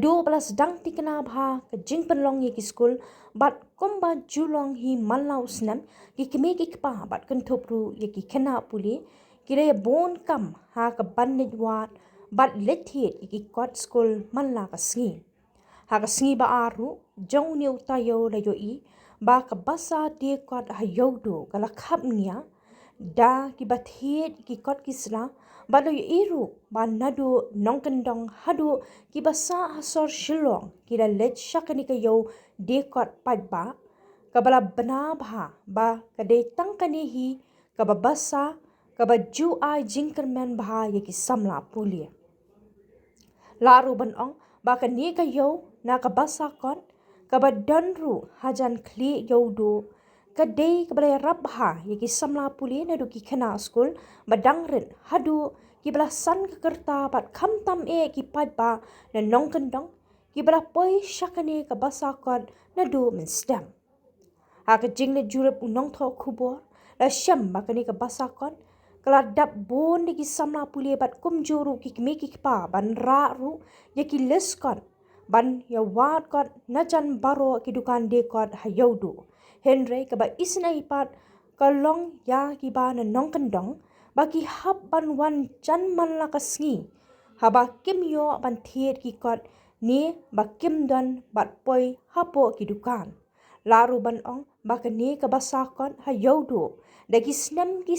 12 dang tikna bha ka jing penlong ye ki school bat komba julong hi manlau snam ki kme ki pa bat kan thopru ye ki khena puli kire bon kam ha ka banit wat bat lethiet ki kot school manla ka sngi ha ka sngi ba aru jong ni utayo la yo I ba ka basa de kot ha yodo kala khap nia da ki bathiet ki kot kisla balo iru ba nadu nongkendong hadu ki basa hasor shilong ki la let shakani ka yo de kot pat ba ka bala bana bha ba ka de tangkani hi ka ba basa ka ba ju ai jingkerman bha ye ki samla pulia laru ban ong ba ka ni ka yo na ka basa kon ka ba danru hajan kli yo do kadai kebalai rabha ye ki samla puli na du ki khana school badangren hadu ki bala san ka kerta bat kham tam e ki pat ba na nong kendong ki bala poi shakane ka basa kon na du min stem ha ka jing na jurup unong tho khubor la sham ba ka ni ka basa kon kala dap bon ni ki samla puli bat kum juru ki kme ki pa ban ra ru ye ki les kon ban ya wat kon na jan baro ki dukan de kon ha yodu Henry kaba isna ipat kalong ya ki ba na nong kendong ba ki hab ban wan jan man la ka sngi haba kim yo ban thiet ki kot ni ba kim don bat poi hapo ki dukan laru ban ong ba ka ni ka basa kon ha yodo da ki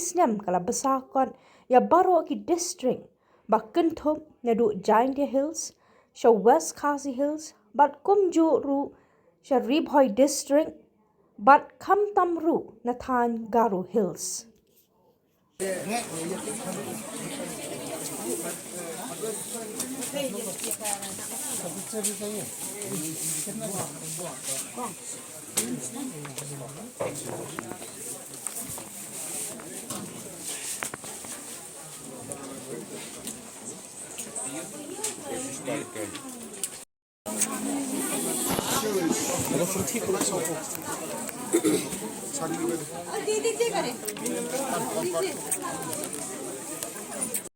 snam kala basa kon ya baro ki district ba kenthop na du Giant Hills sha West Khasi Hills bat kumju ru sha Ribhoi district but kam tamru Nathan Garu Hills. दीदी करे